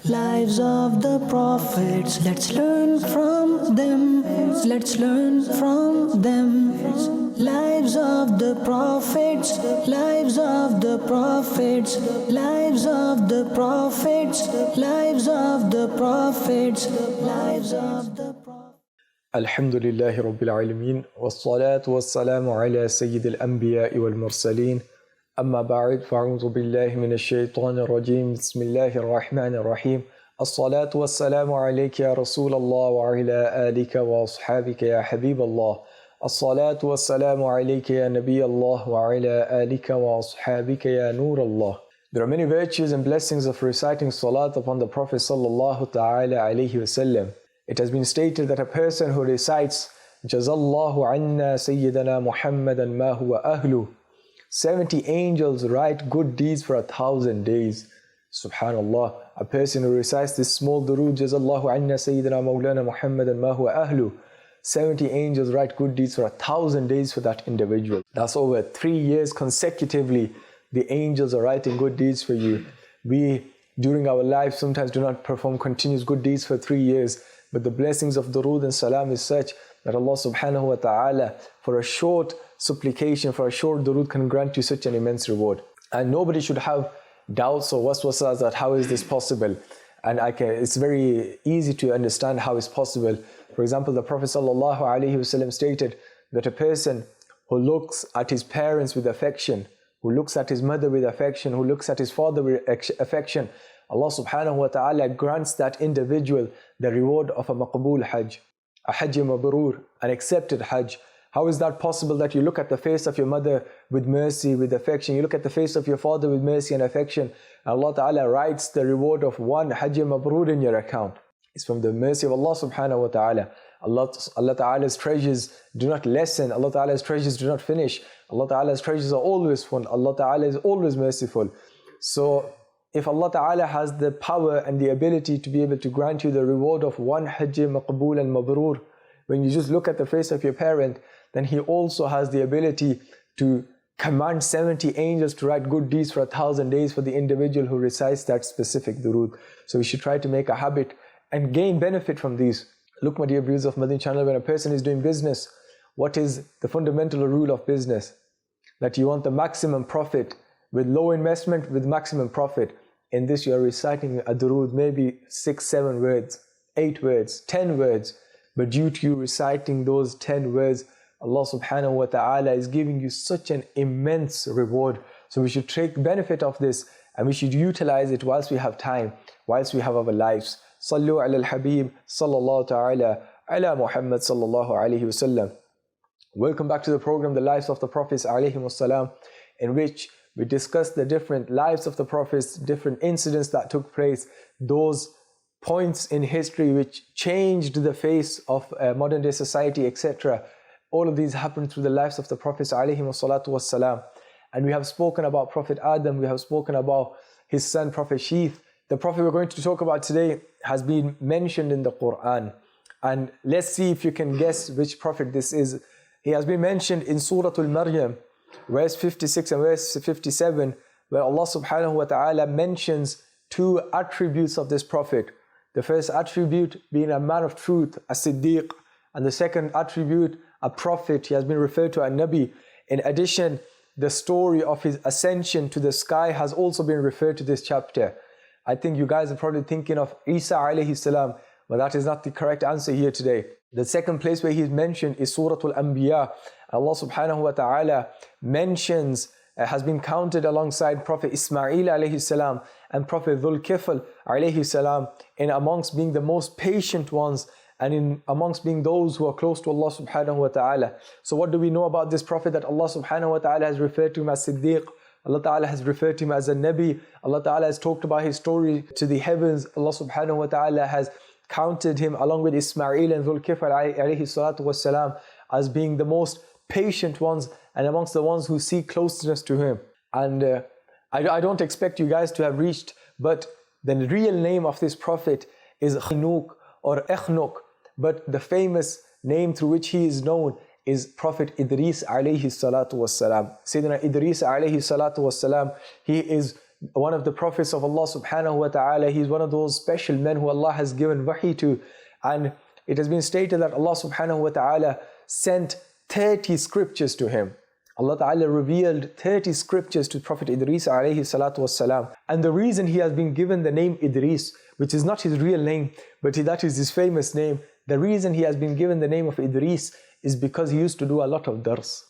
Lives of the prophets, let's learn from them. Let's learn from them. Lives of the prophets, lives of the prophets, lives of the prophets, lives of the prophets, lives of the prophets. Alhamdulillahi Rabbil Alameen, wassalatu wassalamu ala Sayyidil Anbiya'i wal Mursaleen. Amma ba'id, fa'udhu billahi minash shaitanir rajim, bismillahir rahmanir rahim. As-salatu wassalamu alayka ya Rasulallah wa ala alika wa ashabika ya Habiballah. As-salatu wassalamu alayka ya Nabiyallah wa ala alika wa ashabika ya Nurallah. There are many virtues and blessings of reciting salat upon the Prophet sallallahu ta'ala alayhi wasallam. It has been stated that a person who recites Jazallahu anna Sayyidana Muhammadan ma huwa ahlu, 70 angels write good deeds for 1,000 days. Subhanallah. A person who recites this small durood, Jazallahu anna Sayyidina Mawlana Muhammadan ma huwa ahlu, 70 angels write good deeds for 1,000 days for that individual. That's over 3 years consecutively. The angels are writing good deeds for you. We, during our life, sometimes do not perform continuous good deeds for 3 years. But the blessings of durood and salam is such that Allah subhanahu wa ta'ala, for a short supplication, for a short durood, can grant you such an immense reward. And nobody should have doubts or waswasas that how is this possible. And it's very easy to understand how it's possible. For example, the Prophet sallallahu alaihi wasallam stated that a person who looks at his parents with affection, who looks at his mother with affection, who looks at his father with affection, Allah subhanahu wa ta'ala grants that individual the reward of a maqbool hajj, a hajj mabrur, an accepted hajj. How is that possible that you look at the face of your mother with mercy, with affection, you look at the face of your father with mercy and affection, and Allah ta'ala writes the reward of one hajj mabrur in your account? It's from the mercy of Allah subhanahu wa ta'ala. Allah ta'ala's treasures do not lessen, Allah ta'ala's treasures do not finish. Allah ta'ala's treasures are always full, Allah ta'ala is always merciful. So if Allah Ta'ala has the power and the ability to be able to grant you the reward of one hajj maqbool and mabrur, when you just look at the face of your parent, then He also has the ability to command 70 angels to write good deeds for 1,000 days for the individual who recites that specific durood. So we should try to make a habit and gain benefit from these. Look, my dear viewers of Madani Channel, when a person is doing business, what is the fundamental rule of business? That you want the maximum profit with low investment, with maximum profit. In this you are reciting a durood, maybe 6, 7 words, 8 words, 10 words. But due to you reciting those 10 words, Allah subhanahu wa ta'ala is giving you such an immense reward. So we should take benefit of this and we should utilize it whilst we have time, whilst we have our lives. Sallu ala al-Habib sallallahu ta'ala ala Muhammad sallallahu alayhi wasallam. Welcome back to the program, The Lives of the Prophets alayhi wassalam, in which we discuss the different lives of the Prophets, different incidents that took place, those points in history which changed the face of modern day society, etc. All of these happened through the lives of the Prophets alayhi wassalam. And we have spoken about Prophet Adam, we have spoken about his son Prophet Sheeth. The Prophet we're going to talk about today has been mentioned in the Quran. And let's see if you can guess which Prophet this is. He has been mentioned in Surah Al-Maryam, verse 56 and verse 57, where Allah subhanahu wa ta'ala mentions 2 attributes of this Prophet. The first attribute being a man of truth, a Siddiq, and the second attribute, a Prophet. He has been referred to as Nabi. In addition, the story of his ascension to the sky has also been referred to this chapter. I think you guys are probably thinking of Isa alayhi salam, but that is not the correct answer here today. The second place where he is mentioned is Surah Al-Anbiya. Allah subhanahu wa ta'ala mentions, has been counted alongside Prophet Ismail alayhi salam and Prophet Dhul Kifl alayhi salam in amongst being the most patient ones and in amongst being those who are close to Allah subhanahu wa ta'ala. So what do we know about this Prophet? That Allah subhanahu wa ta'ala has referred to him as Siddiq, Allah ta'ala has referred to him as a Nabi, Allah ta'ala has talked about his story to the heavens, Allah subhanahu wa ta'ala has counted him along with Ismail and Dhul Kifl alayhi salatu wassalam as being the most patient ones and amongst the ones who seek closeness to him. And I don't expect you guys to have reached, but the real name of this Prophet is Khnuk or Ekhnuk, but the famous name through which he is known is Prophet Idrees alayhi salatu wassalam. Sayyidina Idrees alayhi salatu wassalam, he is one of the prophets of Allah subhanahu wa ta'ala. He's one of those special men who Allah has given wahi to. And it has been stated that Allah subhanahu wa ta'ala sent 30 scriptures to him. Allah ta'ala revealed 30 scriptures to Prophet Idrees alayhi salatu wassalam. And the reason he has been given the name Idrees, which is not his real name, but that is his famous name. The reason he has been given the name of Idrees is because he used to do a lot of dars.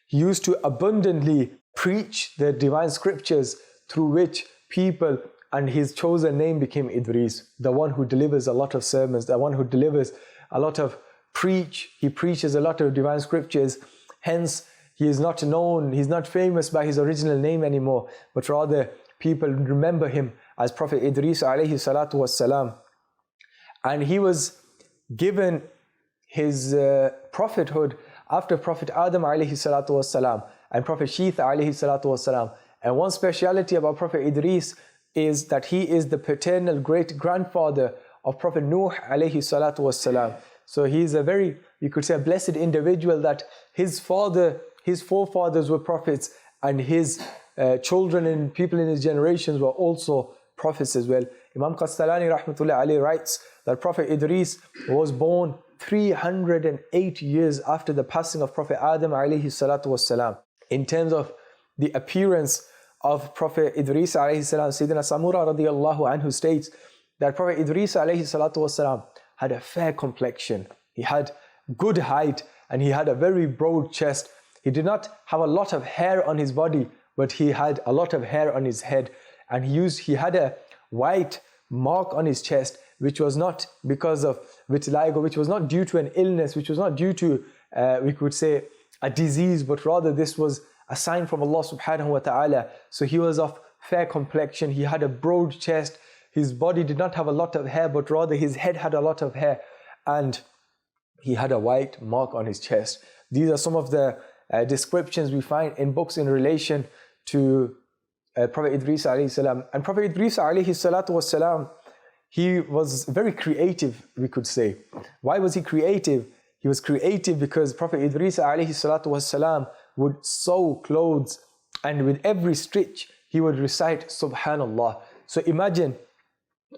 He used to abundantly preach the divine scriptures through which people, and his chosen name became Idrees, the one who delivers a lot of sermons, the one who delivers a lot of he preaches a lot of divine scriptures. Hence, he is not known, he's not famous by his original name anymore, but rather people remember him as Prophet Idrees alayhi salatu wassalam. And he was given his prophethood after Prophet Adam alayhi salatu wassalam and Prophet Sheeth alayhi salatu wassalam. And one speciality about Prophet Idrees is that he is the paternal great-grandfather of Prophet Nuh alayhi salatu wassalam. So he is a very, you could say, a blessed individual, that his forefathers were prophets, and his children and people in his generations were also prophets as well. Imam Qastalani rahmatullah alayhi writes that Prophet Idrees was born 308 years after the passing of Prophet Adam alayhi salatu wassalam. In terms of the appearance of Prophet Idrees alayhi salam, Sayyidina Samura radiyallahu anhu states that Prophet Idrees alayhi salatu wassalam had a fair complexion, he had good height, and he had a very broad chest. He did not have a lot of hair on his body, but he had a lot of hair on his head, and he had a white mark on his chest, which was not because of vitiligo, which was not due to an illness, which was not due to, we could say, a disease, but rather this was a sign from Allah subhanahu wa ta'ala. So he was of fair complexion, he had a broad chest, his body did not have a lot of hair, but rather his head had a lot of hair, and he had a white mark on his chest. These are some of the descriptions we find in books in relation to Prophet Idrees alayhi salam. And Prophet Idrees alayhi salatu wassalam, he was very creative, we could say. Why was he creative? He was creative because Prophet Idrees alayhi salatu wassalam would sew clothes, and with every stitch he would recite Subhanallah. So imagine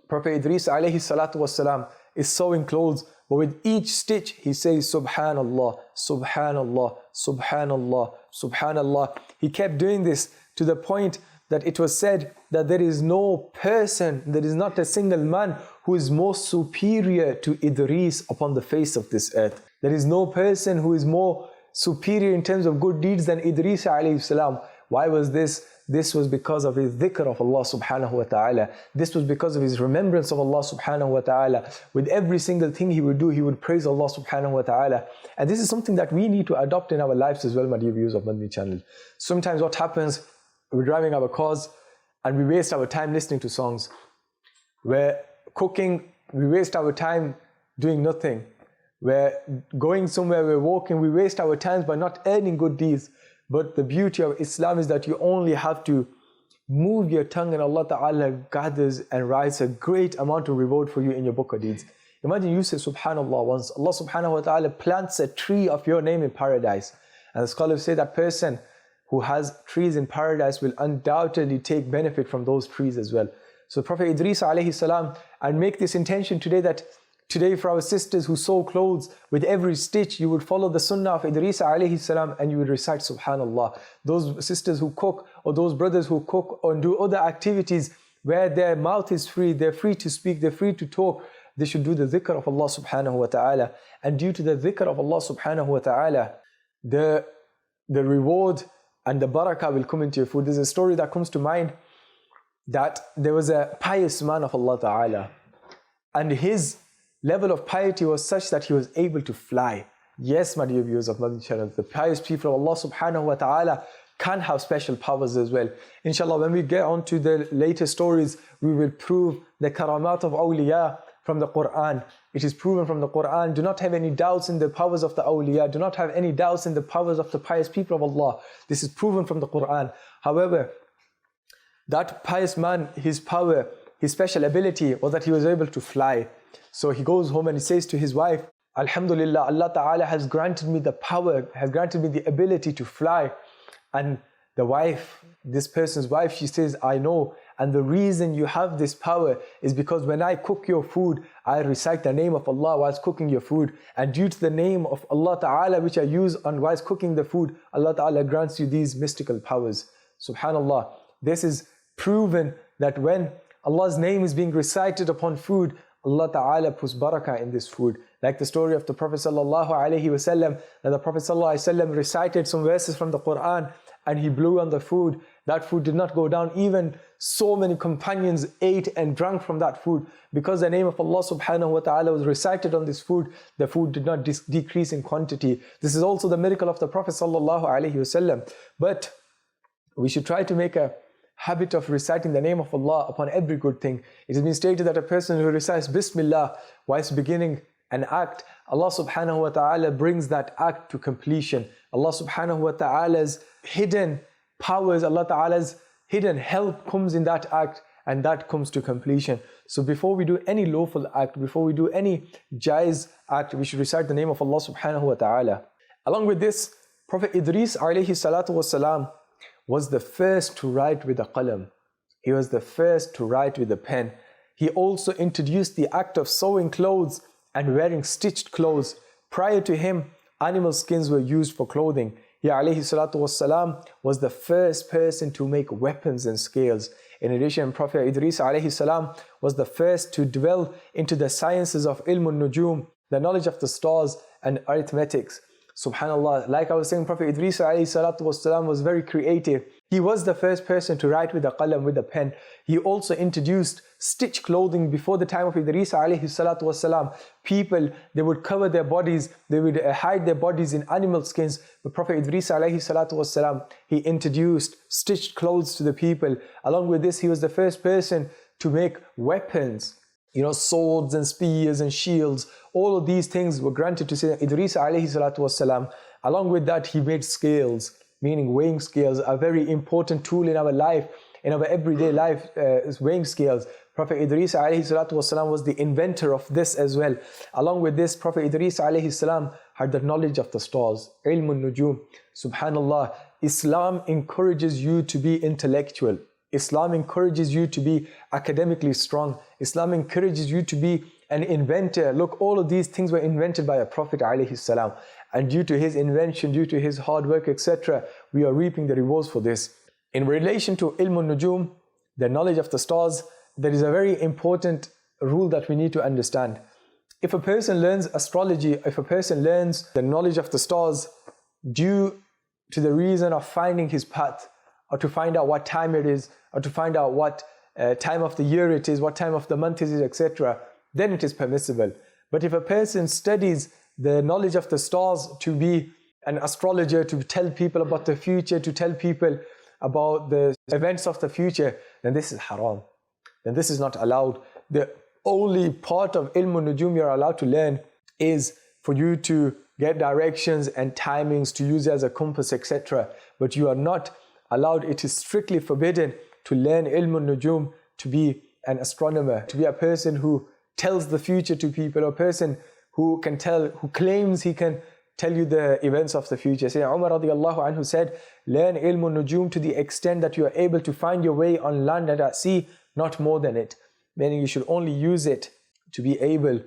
Prophet Idrees alayhi salatu wassalam is sewing clothes, but with each stitch he says Subhanallah, Subhanallah, Subhanallah, Subhanallah. He kept doing this to the point that it was said that there is no person, there is not a single man who is more superior to Idrees upon the face of this earth. There is no person who is more superior in terms of good deeds than Idrees alayhi salam. Why was this? This was because of his dhikr of Allah subhanahu wa ta'ala. This was because of his remembrance of Allah subhanahu wa ta'ala. With every single thing he would do, he would praise Allah subhanahu wa ta'ala. And this is something that we need to adopt in our lives as well, my dear viewers of Madani Channel. Sometimes what happens, we're driving our cars and we waste our time listening to songs. We're cooking, we waste our time doing nothing. We're going somewhere, we're walking, we waste our time by not earning good deeds. But the beauty of Islam is that you only have to move your tongue and Allah Ta'ala gathers and writes a great amount of reward for you in your book of deeds. Imagine you say Subhanallah once, Allah Subhanahu wa Ta'ala plants a tree of your name in paradise. And the scholars say that person who has trees in paradise will undoubtedly take benefit from those trees as well. So Prophet Idrees alayhi salam, and make this intention today that today for our sisters who sew clothes, with every stitch you would follow the sunnah of Idrees alayhi salam and you would recite Subhanallah. Those sisters who cook, or those brothers who cook or do other activities where their mouth is free, they're free to speak, they're free to talk, they should do the dhikr of Allah subhanahu wa ta'ala. And due to the dhikr of Allah subhanahu wa ta'ala, the reward and the barakah will come into your food. There's a story that comes to mind that there was a pious man of Allah ta'ala, and his level of piety was such that he was able to fly. Yes, my dear viewers of Madani Channel, the pious people of Allah subhanahu wa ta'ala can have special powers as well. Inshallah, when we get on to the later stories, we will prove the karamat of awliya from the Quran. It is proven from the Quran. Do not have any doubts in the powers of the awliya. Do not have any doubts in the powers of the pious people of Allah. This is proven from the Quran. However, that pious man, his power, his special ability was that he was able to fly. So he goes home and he says to his wife, Alhamdulillah, Allah Ta'ala has granted me the power, has granted me the ability to fly. And the wife, this person's wife, she says, I know, and the reason you have this power is because when I cook your food, I recite the name of Allah whilst cooking your food, and due to the name of Allah Ta'ala which I use on whilst cooking the food, Allah Ta'ala grants you these mystical powers. Subhanallah, this is proven that when Allah's name is being recited upon food, Allah Ta'ala puts barakah in this food. Like the story of the Prophet Sallallahu Alaihi Wasallam, that the Prophet Sallallahu Alaihi Wasallam recited some verses from the Quran and he blew on the food. That food did not go down. Even so many companions ate and drank from that food. Because the name of Allah Subhanahu Wa Ta'ala was recited on this food, the food did not decrease in quantity. This is also the miracle of the Prophet Sallallahu Alaihi Wasallam. But we should try to make a habit of reciting the name of Allah upon every good thing. It has been stated that a person who recites Bismillah whilst beginning an act, Allah Subhanahu Wa Ta'ala brings that act to completion. Allah Subhanahu Wa Ta'ala's hidden powers, Allah Ta'ala's hidden help comes in that act, and that comes to completion. So before we do any lawful act, before we do any jaiz act, we should recite the name of Allah Subhanahu Wa Ta'ala. Along with this, Prophet Idrees Alayhi Salam was the first to write with a qalam. He was the first to write with a pen. He also introduced the act of sewing clothes and wearing stitched clothes. Prior to him, animal skins were used for clothing. He ﷺ was the first person to make weapons and scales. In addition, Prophet Idrees ﷺ was the first to delve into the sciences of ilm al-nujum, the knowledge of the stars and arithmetics. Subhanallah, like I was saying, Prophet Idrees ﷺ was very creative. He was the first person to write with a qalam, with a pen. He also introduced stitched clothing before the time of Idrees ﷺ. People, they would cover their bodies, they would hide their bodies in animal skins. But Prophet Idrees ﷺ, he introduced stitched clothes to the people. Along with this, he was the first person to make weapons. You know, swords and spears and shields, all of these things were granted to Sayyidina Idrees ﷺ. Along with that, he made scales, meaning weighing scales, a very important tool in our life, in our everyday life, is weighing scales. Prophet Idrees ﷺ was the inventor of this as well. Along with this, Prophet Idrees ﷺ had the knowledge of the stars, ilm al-nujum. Subhanallah, Islam encourages you to be intellectual. Islam encourages you to be academically strong. Islam encourages you to be an inventor. Look, all of these things were invented by a Prophet ﷺ. And due to his invention, due to his hard work, etc., we are reaping the rewards for this. In relation to ilm al-nujum, the knowledge of the stars, there is a very important rule that we need to understand. If a person learns astrology, if a person learns the knowledge of the stars due to the reason of finding his path, or to find out what time it is, or to find out what time of the year it is, what time of the month it is, etc., then it is permissible. But if a person studies the knowledge of the stars to be an astrologer, to tell people about the future, to tell people about the events of the future, then this is haram. Then this is not allowed. The only part of ilm al-nujum you're allowed to learn is for you to get directions and timings, to use it as a compass, etc. But you are not allowed, it is strictly forbidden to learn ilm al-nujum, to be an astronomer, to be a person who tells the future to people, or a person who can tell, who claims he can tell you the events of the future. Sayyidina Umar radiallahu anhu said, learn ilm al-nujum to the extent that you are able to find your way on land and at sea, not more than it. Meaning you should only use it to be able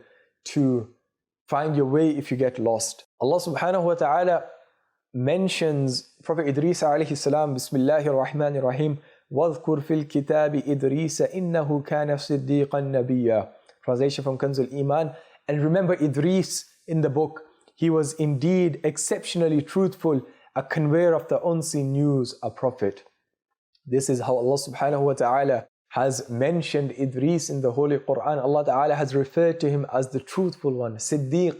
to find your way if you get lost. Allah subhanahu wa ta'ala mentions Prophet Idrees alayhi salam, Bismillahir Rahmanir Rahim, وَاذْكُرْ فِي الْكِتَابِ إِدْرِيسَ إِنَّهُ كَانَ صِدِّيقًا نَبِيًّا. Translation from Kanzul Iman. And remember Idrees in the book, he was indeed exceptionally truthful, a conveyor of the unseen news, a prophet. This is how Allah subhanahu wa ta'ala has mentioned Idrees in the Holy Quran. Allah ta'ala has referred to him as the truthful one, Siddiq,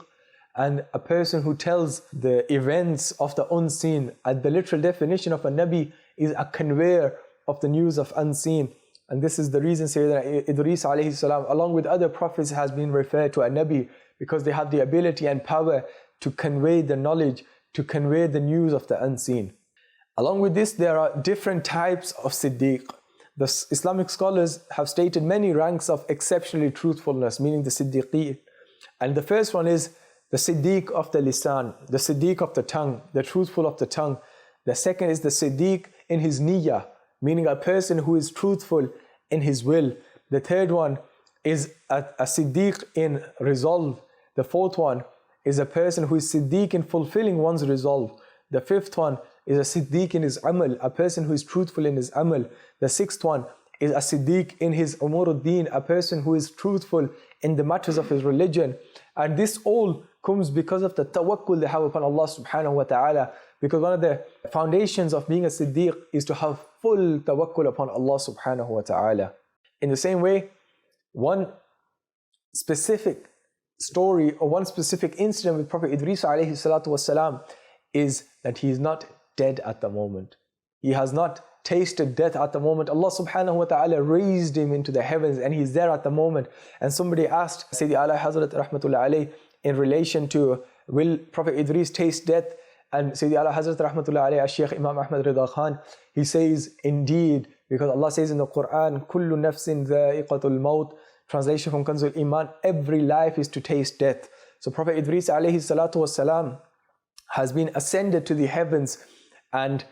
and a person who tells the events of the unseen. And the literal definition of a Nabi is a conveyor of the news of unseen. And this is the reason Sayyidina Idrees alayhi salam, along with other prophets, has been referred to a Nabi, because they have the ability and power to convey the knowledge, to convey the news of the unseen. Along with this, there are different types of Siddiq. The Islamic scholars have stated many ranks of exceptionally truthfulness, meaning the Siddiqeen. And the first one is the Siddiq of the lisan, the Siddiq of the tongue, the truthful of the tongue. The second is the Siddiq in his niyyah, meaning a person who is truthful in his will. The third one is a siddiq in resolve. The fourth one is a person who is siddiq in fulfilling one's resolve. The fifth one is a siddiq in his amal, a person who is truthful in his amal. The sixth one is a siddiq in his umur-ud-din, a person who is truthful in the matters of his religion. And this all comes because of the tawakkul they have upon Allah subhanahu wa ta'ala. Because one of the foundations of being a siddiq is to have full tawakkul upon Allah subhanahu wa ta'ala. In the same way, one specific story or one specific incident with Prophet Idrees alayhi salatu wassalam is that he is not dead at the moment. He has not tasted death at the moment. Allah subhanahu wa ta'ala raised him into the heavens and he's there at the moment. And somebody asked Sayyidi Ala Hazrat rahmatullah alayhi in relation to, will Prophet Idrees taste death? And Sayyidi Ala Hazrat rahmatullah alayhi, Shaykh Imam Ahmad Rida Khan, he says, indeed, because Allah says in the Quran, kullu nafsin dha'iqatul maut, translation from Kanzul Iman, every life is to taste death. So Prophet Idrees alayhi salatu wassalam has been ascended to the heavens, and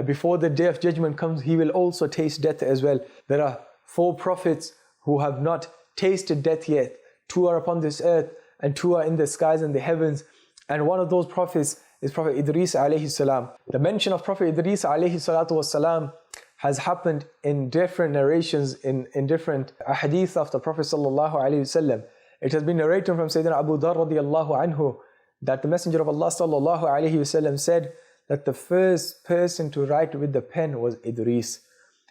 before the day of judgment comes, he will also taste death as well. There are 4 prophets who have not tasted death yet. 2 are upon this earth and 2 are in the skies and the heavens. And one of those prophets is Prophet Idrees alayhi salam. The mention of Prophet Idrees alayhi salatu wassalam has happened in different narrations, in different ahadith of the Prophet sallallahu alayhi wasallam. It has been narrated from Sayyidina Abu Dharr radiyallahu anhu that the Messenger of Allah sallallahu alayhi wasallam said that the first person to write with the pen was Idrees.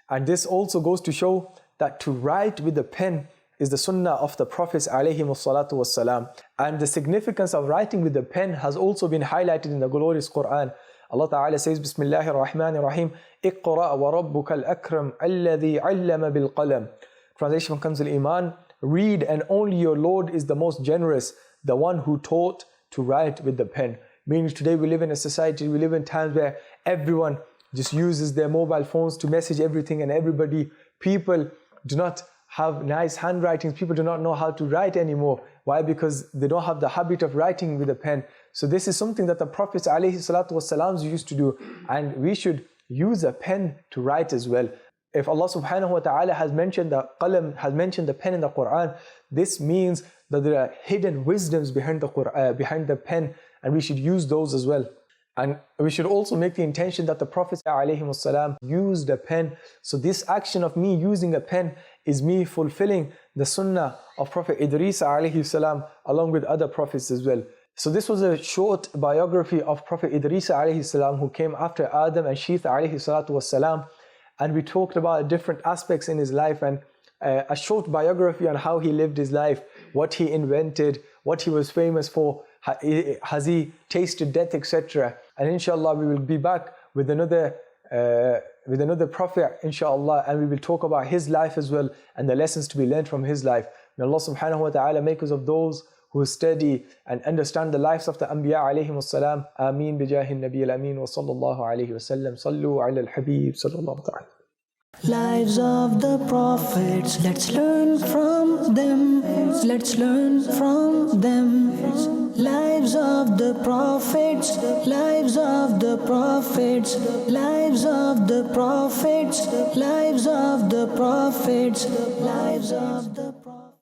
And this also goes to show that to write with the pen is the sunnah of the Prophets alayhi salatu wassalam. And the significance of writing with the pen has also been highlighted in the glorious Quran. Allah Ta'ala says, Bismillahir Rahmanir Rahim, Iqra wa rabbukal akram alladhi allama bil qalam. Translation from Kanzul Iman, read and only your Lord is the most generous, the one who taught to write with the pen. Meaning today we live in a society, we live in times where everyone just uses their mobile phones to message everything and everybody. People do not have nice handwritings. People do not know how to write anymore. Why? Because they don't have the habit of writing with a pen. So this is something that the Prophets ﷺ used to do, and we should use a pen to write as well. If Allah subhanahu wa ta'ala has mentioned the qalam, has mentioned the pen in the Quran, this means that there are hidden wisdoms behind the pen, and we should use those as well. And we should also make the intention that the Prophet ﷺ used a pen. So this action of me using a pen is me fulfilling the sunnah of Prophet Idrees ﷺ along with other prophets as well. So this was a short biography of Prophet Idrees ﷺ, who came after Adam and Sheeth ﷺ. And we talked about different aspects in his life and a short biography on how he lived his life, what he invented, what he was famous for, has he tasted death, etc. And inshallah we will be back with another prophet, inshallah, and we will talk about his life as well and the lessons to be learned from his life. May Allah subhanahu wa ta'ala make us of those who study and understand the lives of the Anbiya alayhim as-salam. Ameen bijahi nabi al-amin wa sallallahu alayhi wa sallam. Sallu ala al-habib sallallahu ta'ala. Lives of the prophets, let's learn from them. Let's learn from them. Lives of the prophets, lives of the prophets, lives of the prophets, lives of the prophets, lives of the